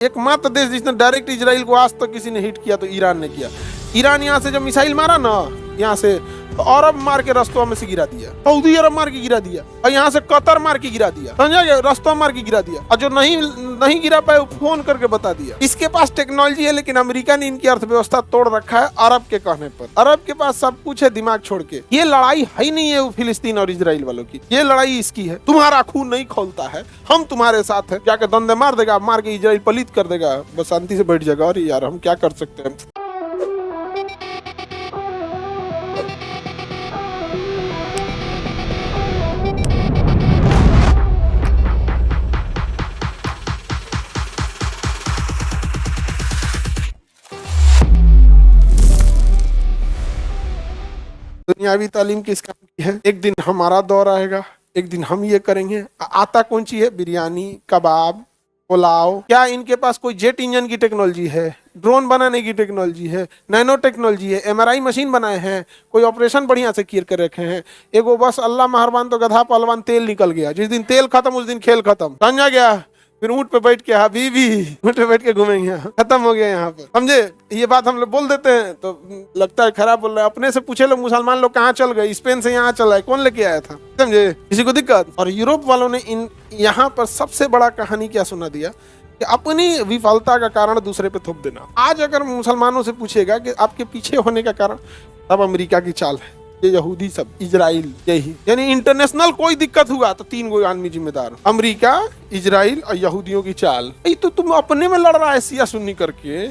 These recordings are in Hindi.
एकमात्र देश जिसने डायरेक्ट इजराइल को आज तक किसी ने हिट किया तो ईरान ने किया। ईरान यहाँ से जब मिसाइल मारा ना यहाँ से, तो अरब मार के रस्तों में से गिरा दिया, सऊदी अरब मार के गिरा दिया, और यहाँ से कतर मार के गिरा दिया, समझा गया, रस्तों मार के गिरा दिया। और जो नहीं गिरा पाए फोन करके बता दिया। इसके पास टेक्नोलॉजी है, लेकिन अमेरिका ने इनकी अर्थव्यवस्था तोड़ रखा है अरब के कहने पर। अरब के पास सब कुछ है दिमाग छोड़ के। ये लड़ाई है ही नहीं है वो फिलिस्तीन और इजराइल वालों की, ये लड़ाई इसकी है। तुम्हारा खून नहीं खोलता है, हम तुम्हारे साथ है, जाके दंदे मार देगा, मार के इजराइल पलित कर देगा, बस शांति से बैठ जाएगा। और यार हम क्या कर सकते हैं। दुनियावी तालीम किस काम की है? एक दिन हमारा दौर आएगा, एक दिन हम ये करेंगे। आता कौन सी है? बिरयानी, कबाब, पुलाव। क्या इनके पास कोई जेट इंजन की टेक्नोलॉजी है, ड्रोन बनाने की टेक्नोलॉजी है, नैनो टेक्नोलॉजी है, एमआरआई मशीन बनाए हैं, कोई ऑपरेशन बढ़िया से किए कर रखे हैं? एगो बस अल्लाह मेहरबान तो गधा पहलवान तेल निकल गया, जिस दिन तेल खत्म उस दिन खेल खत्म, समझा गया। फिर ऊँट पे बैठ के हबीबी ऊँट पे बैठ के घूमेंगे, खत्म हो गया यहाँ पर, समझे। ये बात हम लोग बोल देते हैं तो लगता है खराब बोल रहे हैं। अपने से पूछे लोग, मुसलमान लोग कहाँ चल गए, स्पेन से यहाँ चला है, कौन लेके आया था, समझे, किसी को दिक्कत। और यूरोप वालों ने इन यहाँ पर सबसे बड़ा कहानी क्या सुना दिया कि अपनी विफलता का कारण दूसरे पे थोप देना। आज अगर मुसलमानों से पूछेगा कि आपके पीछे होने का कारण, तब अमेरिका की चाल है, ये यहूदी सब, इजराइल, यही। यानी इंटरनेशनल कोई दिक्कत हुआ तो तीन गो आदमी जिम्मेदार, अमेरिका, इजराइल और यहूदियों की चाल। ये तो तुम अपने में लड़ रहा है सिया सुन्नी करके,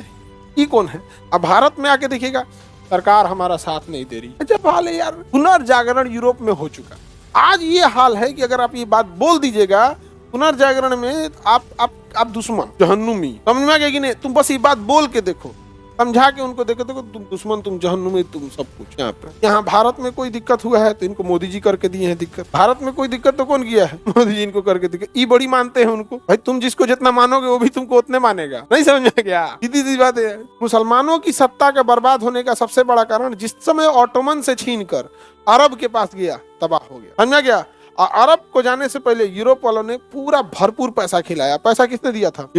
ये कौन है? अब भारत में आके देखिएगा, सरकार हमारा साथ नहीं दे रही। जब हाल है यार, पुनर्जागरण यूरोप में हो चुका। आज ये हाल है कि अगर आप ये बात बोल दीजिएगा पुनर्जागरण में, आप दुश्मन, जहन्नुमी, समझ में आ गया कि नहीं? तुम बस ये बात बोल के देखो, समझा के उनको देखो, तुम दुश्मन, तुम जहन्नुमी, तुम सब कुछ। यहाँ भारत में कोई दिक्कत हुआ है तो इनको मोदी जी करके दिए हैं दिक्कत। भारत में कोई दिक्कत तो कौन किया है? मोदी जी इनको करके दिक्कत। ये बड़ी मानते हैं उनको। भाई तुम जिसको जितना मानोगे वो भी तुमको उतने मानेगा, नहीं समझ में गया? सीधी सी बात है। मुसलमानों की सत्ता का बर्बाद होने का सबसे बड़ा कारण, जिस समय ऑटोमन से छीन कर अरब के पास गया, तबाह हो गया, समझ में गया? और अरब को जाने से पहले यूरोप वालों ने पूरा भरपूर पैसा खिलाया। पैसा किसने दिया था?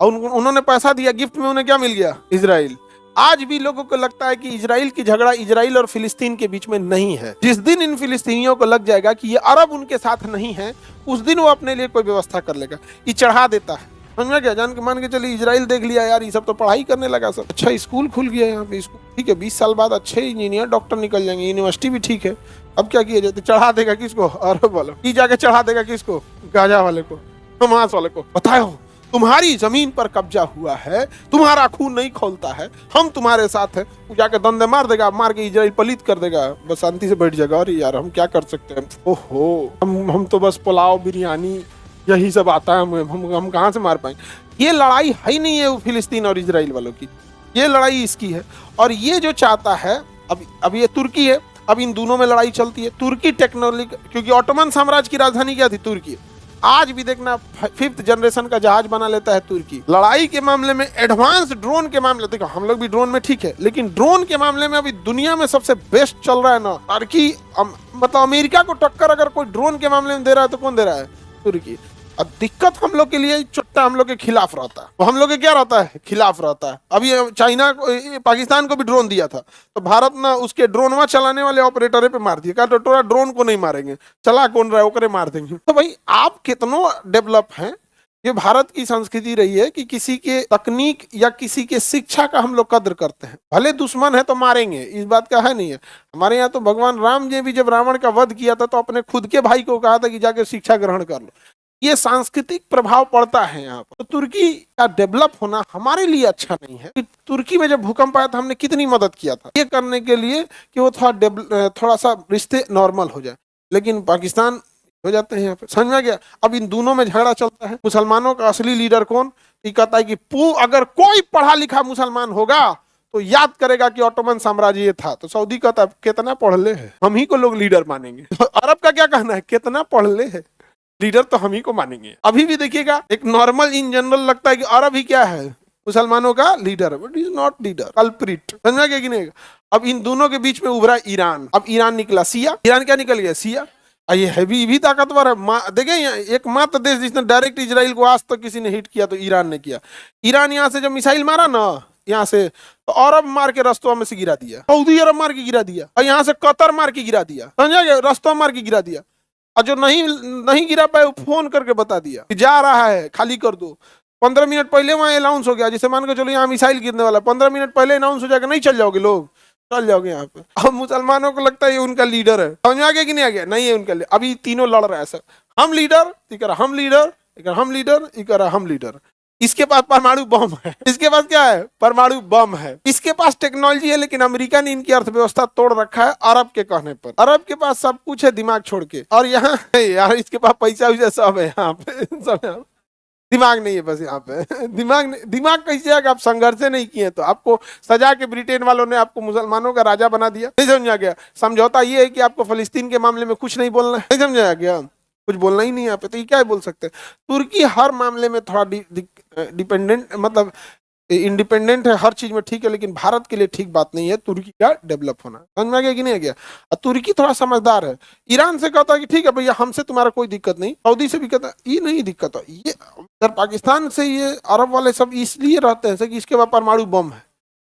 और उन्होंने पैसा दिया, गिफ्ट में उन्हें क्या मिल गया? इजराइल। आज भी लोगों को लगता है कि इजराइल की झगड़ा इजराइल और फिलिस्तीन के बीच में नहीं है। जिस दिन इन फिलिस्तीनियों को लग जाएगा कि ये अरब उनके साथ नहीं है, उस दिन वो अपने लिए कोई व्यवस्था कर लेगा। ये चढ़ा देता है, समझ में क्या? जान के मान के चलिए, इजराइल देख लिया यार, ये सब तो पढ़ाई करने लगा, सब अच्छा स्कूल खुल गया यहाँ पे, स्कूल ठीक है, 20 साल बाद अच्छे इंजीनियर डॉक्टर निकल जाएंगे, यूनिवर्सिटी भी ठीक है। अब क्या किया जाए? चढ़ा देगा किसको? अरब वाला। ये जाके चढ़ा देगा किसको? गाजा वाले को, हमास वाले को। बताओ, तुम्हारी जमीन पर कब्जा हुआ है, तुम्हारा खून नहीं खोलता है, हम तुम्हारे साथ है, जाके दंदे मार देगा, मार के इजराइल पलित कर देगा, बस शांति से बैठ जाएगा। और यार हम क्या कर सकते हैं? ओहो, हम तो बस पुलाव, बिरयानी, यही सब आता है, हम कहाँ से मार पाएंगे? ये लड़ाई है ही नहीं है वो फिलिस्तीन और इजराइल वालों की, ये लड़ाई इसकी है। और ये जो चाहता है, अब ये तुर्की है, अब इन दोनों में लड़ाई चलती है। तुर्की टेक्नोलॉजी, क्योंकि ऑटोमन साम्राज्य की राजधानी क्या थी? तुर्की। आज भी देखना 5th जनरेशन का जहाज बना लेता है तुर्की। लड़ाई के मामले में, एडवांस ड्रोन के मामले, देखो हम लोग भी ड्रोन में ठीक है, लेकिन ड्रोन के मामले में अभी दुनिया में सबसे बेस्ट चल रहा है ना तुर्की। मतलब अमेरिका को टक्कर अगर कोई ड्रोन के मामले में दे रहा है तो कौन दे रहा है? तुर्की। अब दिक्कत हम लोग के लिए चुट्टा हम लोग के खिलाफ रहता है, तो हम लोग के क्या रहता है? खिलाफ रहता है। अभी चाइना को, पाकिस्तान को भी ड्रोन दिया था, तो भारत ना उसके ड्रोनवा चलाने वाले ऑपरेटर पे मार दिया, कहा तो ड्रोन को नहीं मारेंगे, चला कौन रहा है ओकरे मार देंगे। तो भाई आप कितनों डेवलप हैं। ये भारत की संस्कृति रही है कि किसी के तकनीक या किसी के शिक्षा का हम लोग कद्र करते हैं, भले दुश्मन है तो मारेंगे, इस बात का है नहीं है। हमारे यहाँ तो भगवान राम जी भी जब रावण का वध किया था तो अपने खुद के भाई को कहा था कि जाके शिक्षा ग्रहण कर लो। ये सांस्कृतिक प्रभाव पड़ता है यहाँ पर। तो तुर्की का डेवलप होना हमारे लिए अच्छा नहीं है। तुर्की में जब भूकंप आया था, हमने कितनी मदद किया था ये करने के लिए कि वो थोड़ा सा रिश्ते नॉर्मल हो जाए, लेकिन पाकिस्तान हो जाते हैं यहाँ पे, समझ में गया? अब इन दोनों में झगड़ा चलता है। मुसलमानों का असली लीडर कौन? ये कहता है कि अगर कोई पढ़ा लिखा मुसलमान होगा तो याद करेगा कि ऑटोमन साम्राज्य ये था। तो सऊदी कहता है कितना पढ़ ले है, हम ही को लोग लीडर मानेंगे। तो अरब का क्या कहना है? कितना पढ़ ले है, लीडर तो हम ही को मानेंगे। अभी भी देखिएगा, एक नॉर्मल इन जनरल लगता है कि अरब ही क्या है? मुसलमानों का leader, but is not leader, culprit, समझ में गया कि नहीं? अब इन दोनों के बीच में उभरा ईरान। अब ईरान निकला शिया। ईरान क्या निकल गया? शिया। ये हैवी भी ताकतवर है। देखें एकमात्र देश जिसने डायरेक्ट इजराइल को आज तक किसी ने हिट किया तो ईरान ने किया। ईरान यहाँ से जब मिसाइल मारा ना, यहाँ से तो अरब मार के रस्तों में से गिरा दिया, सऊदी अरब मार के गिरा दिया, और यहाँ से कतर मार के गिरा दिया, समझा गया, रस्तों मार के गिरा दिया। और जो नहीं नहीं गिरा पाए फोन करके बता दिया कि जा रहा है, खाली कर दो। 15 मिनट पहले वहां अनाउंस हो गया, जैसे मान के चलो यहाँ मिसाइल गिरने वाला, 15 मिनट पहले अनाउंस हो जाएगा, नहीं चल जाओगे लोग, चल जाओगे यहाँ पे। अब मुसलमानों को लगता है ये उनका लीडर है, समझ में आ गया कि नहीं आ गया? नहीं है उनका लीडर। अभी तीनों लड़ रहा है सर, हम लीडर, हम लीडर, हम लीडर, हम लीडर। इसके पास परमाणु बम है, इसके पास क्या है? परमाणु बम है। इसके पास टेक्नोलॉजी है, लेकिन अमेरिका ने इनकी अर्थव्यवस्था तोड़ रखा है अरब के कहने पर। अरब के पास सब कुछ है दिमाग छोड़ के, और यहाँ यार इसके पास पैसा वैसा सब है, यहाँ पे सब है, दिमाग नहीं है बस यहाँ पे। दिमाग कैसे है कि आप संघर्ष नहीं किए तो आपको सजा के ब्रिटेन वालों ने आपको मुसलमानों का राजा बना दिया। नहीं समझा गया? समझौता ये है कि आपको फलस्तीन के मामले में कुछ नहीं बोलना है, नहीं समझा गया? कुछ बोलना ही नहीं यहाँ पे, तो ये क्या बोल सकते हैं? तुर्की हर मामले में थोड़ा डिपेंडेंट, मतलब इंडिपेंडेंट है हर चीज में, ठीक है, लेकिन भारत के लिए ठीक बात नहीं है तुर्की का डेवलप होना। समझ में आ गया कि नहीं आ गया? और तुर्की थोड़ा समझदार है, ईरान से कहता है कि ठीक है भैया हमसे तुम्हारा कोई दिक्कत नहीं, सऊदी से भी कहता है ये नहीं दिक्कत है, ये इधर पाकिस्तान से ये अरब वाले सब इसलिए रहते हैं कि इसके बाद परमाणु बम है।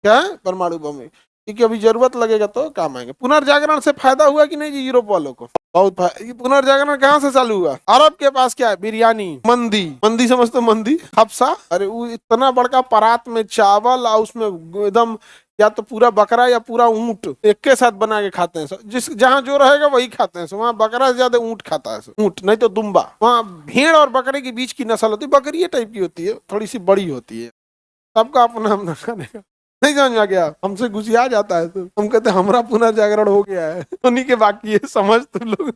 क्या है? परमाणु बम है, क्योंकि अभी जरूरत लगेगा तो काम आएंगे। पुनर्जागरण से फायदा हुआ कि नहीं जी यूरोप वालों को? बहुत फायदा। पुनर्जागरण कहाँ से चालू हुआ? अरब के पास क्या है? बिरयानी, मंदी। मंदी समझते हो? मंदी, हफ्सा। अरे वो इतना बड़का परात में चावल और उसमें एकदम या तो पूरा बकरा या पूरा ऊंट एक के साथ बना के खाते हैं। जिस जहाँ जो रहेगा वही खाते हैं। वहाँ बकरा से ज्यादा ऊंट खाता है, ऊंट नहीं तो दुम्बा। वहाँ भेड़ और बकरे के बीच की नस्ल होती है, बकरी टाइप की होती है, थोड़ी सी बड़ी होती है। सबका अपना अपना खाने का। नहीं समझ में आ गया? हमसे गुस्सा जाता है तो हम कहते हैं हमारा पुनर्जागरण हो गया है, उन्हीं के बाकी है, समझ तुम लोग।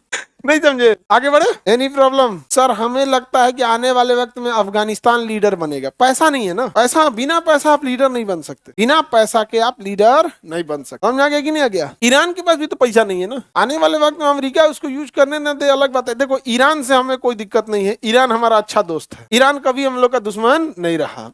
नहीं समझे? आगे बढ़े। Any problem? सर हमें लगता है कि आने वाले वक्त में अफगानिस्तान लीडर बनेगा। पैसा नहीं है ना, पैसा, बिना पैसा आप लीडर नहीं बन सकते, बिना पैसा के आप लीडर नहीं बन सकते। समझ में आ गया कि नहीं आ गया? ईरान के पास भी तो पैसा नहीं है ना। आने वाले वक्त में अमेरिका उसको यूज करने न दे, अलग बात है। देखो ईरान से हमें कोई दिक्कत नहीं है, ईरान हमारा अच्छा दोस्त है, ईरान कभी हम लोग का दुश्मन नहीं रहा।